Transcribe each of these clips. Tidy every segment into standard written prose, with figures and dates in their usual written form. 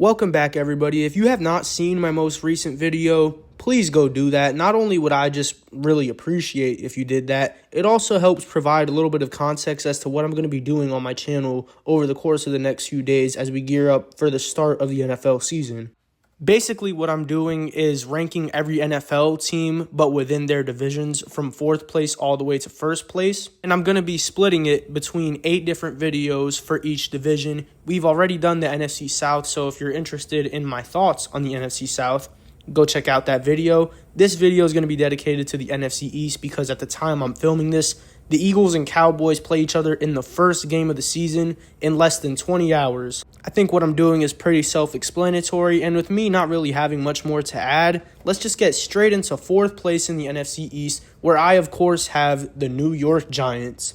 Welcome back, everybody. If you have not seen my most recent video, please go do that. Not only would I just really appreciate if you did that, it also helps provide a little bit of context as to what I'm going to be doing on my channel over the course of the next few days as we gear up for the start of the NFL season. Basically, what I'm doing is ranking every NFL team, but within their divisions from 4th place all the way to 1st place. And I'm going to be splitting it between 8 different videos for each division. We've already done the NFC South, so if you're interested in my thoughts on the NFC South, go check out that video. This video is going to be dedicated to the NFC East because at the time I'm filming this, the Eagles and Cowboys play each other in the first game of the season in less than 20 hours. I think what I'm doing is pretty self-explanatory, and with me not really having much more to add, let's just get straight into 4th place in the NFC East, where I, of course, have the New York Giants.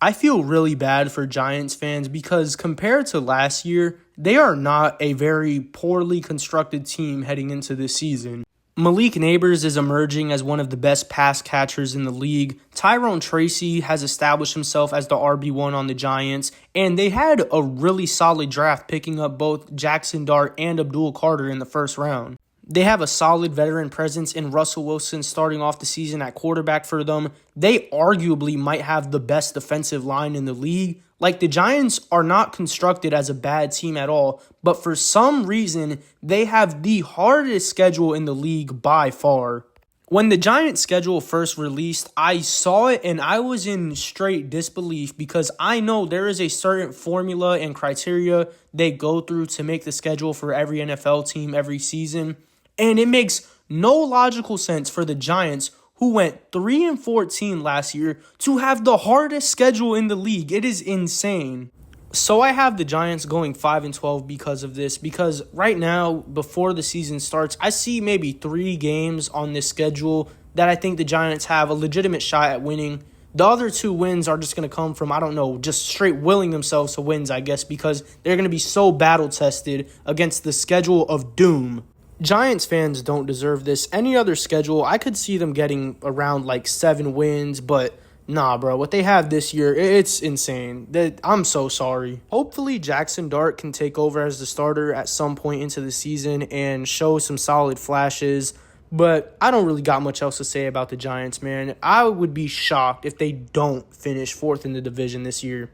I feel really bad for Giants fans because compared to last year, they are not a very poorly constructed team heading into this season. Malik Neighbors is emerging as one of the best pass catchers in the league. Tyrone Tracy has established himself as the RB1 on the Giants, and they had a really solid draft picking up both Jackson Dart and Abdul Carter in the first round. They have a solid veteran presence in Russell Wilson starting off the season at quarterback for them. They arguably might have the best defensive line in the league. Like, the Giants are not constructed as a bad team at all, but for some reason, they have the hardest schedule in the league by far. When the Giants schedule first released, I saw it and I was in straight disbelief because I know there is a certain formula and criteria they go through to make the schedule for every NFL team every season. And it makes no logical sense for the Giants, who went 3-14 last year, to have the hardest schedule in the league. It is insane. So I have the Giants going 5-12 because of this, because right now, before the season starts, I see maybe 3 games on this schedule that I think the Giants have a legitimate shot at winning. The other 2 wins are just going to come from, I don't know, just straight willing themselves to wins, I guess, because they're going to be so battle-tested against the schedule of doom. Giants fans don't deserve this. Any other schedule, I could see them getting around like 7 wins, but nah, bro. What they have this year, it's insane. I'm so sorry. Hopefully, Jackson Dart can take over as the starter at some point into the season and show some solid flashes, but I don't really got much else to say about the Giants, man. I would be shocked if they don't finish 4th in the division this year.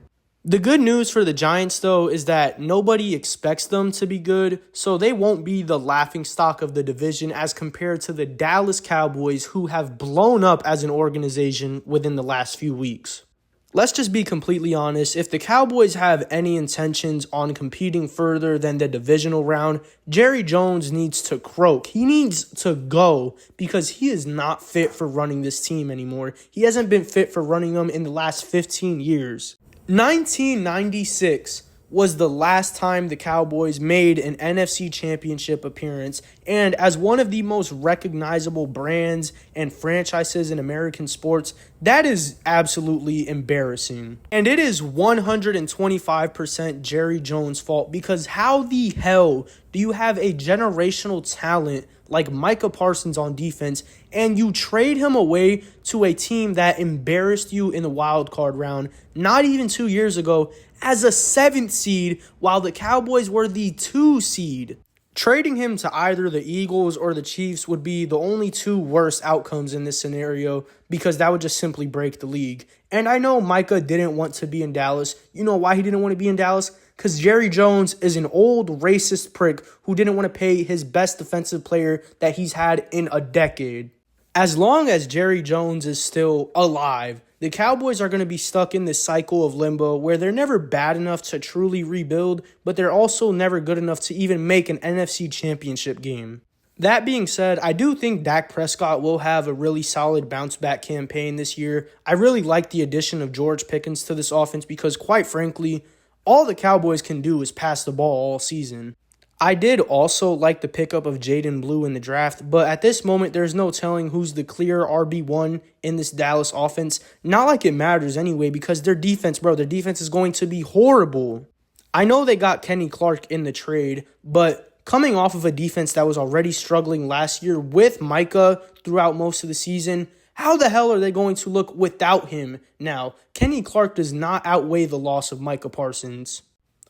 The good news for the Giants, though, is that nobody expects them to be good, so they won't be the laughingstock of the division as compared to the Dallas Cowboys, who have blown up as an organization within the last few weeks. Let's just be completely honest. If the Cowboys have any intentions on competing further than the divisional round, Jerry Jones needs to croak. He needs to go because he is not fit for running this team anymore. He hasn't been fit for running them in the last 15 years. 1996 was the last time the Cowboys made an NFC Championship appearance, and as one of the most recognizable brands and franchises in American sports, that is absolutely embarrassing. And it is 125% Jerry Jones' fault, because how the hell do you have a generational talent like Micah Parsons on defense, and you trade him away to a team that embarrassed you in the wild card round not even 2 years ago as a 7th seed while the Cowboys were the 2 seed? Trading him to either the Eagles or the Chiefs would be the only 2 worst outcomes in this scenario because that would just simply break the league. And I know Micah didn't want to be in Dallas. You know why he didn't want to be in Dallas? Because Jerry Jones is an old racist prick who didn't want to pay his best defensive player that he's had in a decade. As long as Jerry Jones is still alive, the Cowboys are going to be stuck in this cycle of limbo where they're never bad enough to truly rebuild, but they're also never good enough to even make an NFC Championship game. That being said, I do think Dak Prescott will have a really solid bounce-back campaign this year. I really like the addition of George Pickens to this offense because, quite frankly, all the Cowboys can do is pass the ball all season. I did also like the pickup of Jaden Blue in the draft, but at this moment, there's no telling who's the clear RB1 in this Dallas offense. Not like it matters anyway, because their defense is going to be horrible. I know they got Kenny Clark in the trade, but coming off of a defense that was already struggling last year with Micah throughout most of the season, how the hell are they going to look without him now? Kenny Clark does not outweigh the loss of Micah Parsons.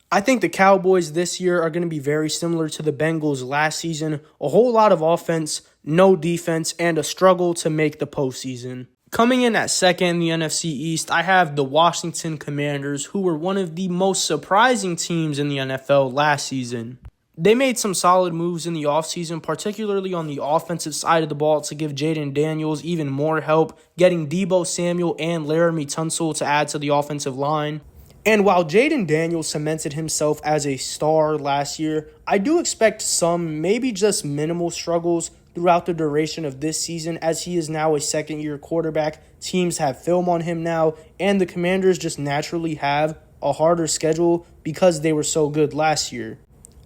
I think the Cowboys this year are going to be very similar to the Bengals last season. A whole lot of offense, no defense, and a struggle to make the postseason. Coming in at second in the NFC East, I have the Washington Commanders, who were one of the most surprising teams in the NFL last season. They made some solid moves in the offseason, particularly on the offensive side of the ball to give Jaden Daniels even more help, getting Deebo Samuel and Laramie Tunsil to add to the offensive line. And while Jaden Daniels cemented himself as a star last year, I do expect some, maybe just minimal struggles throughout the duration of this season, as he is now a second-year quarterback. Teams have film on him now, and the Commanders just naturally have a harder schedule because they were so good last year.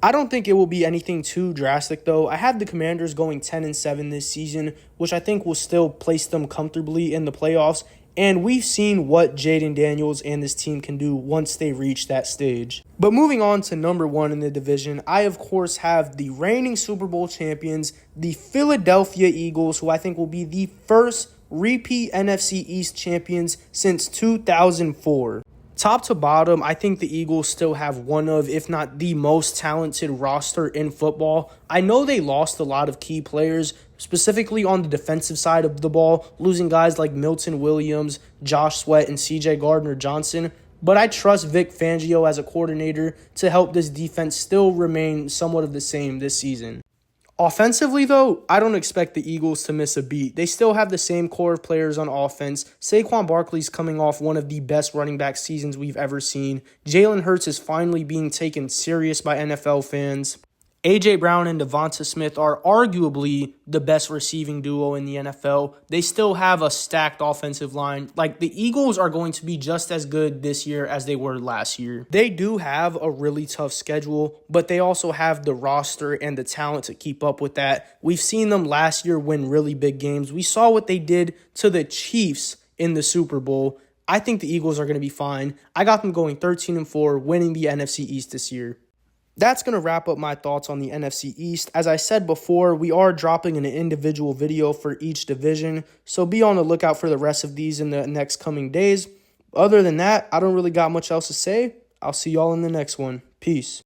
I don't think it will be anything too drastic, though. I have the Commanders going 10-7 this season, which I think will still place them comfortably in the playoffs. And we've seen what Jaden Daniels and this team can do once they reach that stage. But moving on to number one in the division, I, of course, have the reigning Super Bowl champions, the Philadelphia Eagles, who I think will be the first repeat NFC East champions since 2004. Top to bottom, I think the Eagles still have one of, if not the most talented roster in football. I know they lost a lot of key players, specifically on the defensive side of the ball, losing guys like Milton Williams, Josh Sweat, and CJ Gardner-Johnson. But I trust Vic Fangio as a coordinator to help this defense still remain somewhat of the same this season. Offensively, though, I don't expect the Eagles to miss a beat. They still have the same core of players on offense. Saquon Barkley's coming off one of the best running back seasons we've ever seen. Jalen Hurts is finally being taken serious by NFL fans. A.J. Brown and Devonta Smith are arguably the best receiving duo in the NFL. They still have a stacked offensive line. Like, the Eagles are going to be just as good this year as they were last year. They do have a really tough schedule, but they also have the roster and the talent to keep up with that. We've seen them last year win really big games. We saw what they did to the Chiefs in the Super Bowl. I think the Eagles are going to be fine. I got them going 13-4, winning the NFC East this year. That's going to wrap up my thoughts on the NFC East. As I said before, we are dropping an individual video for each division, so be on the lookout for the rest of these in the next coming days. Other than that, I don't really got much else to say. I'll see y'all in the next one. Peace.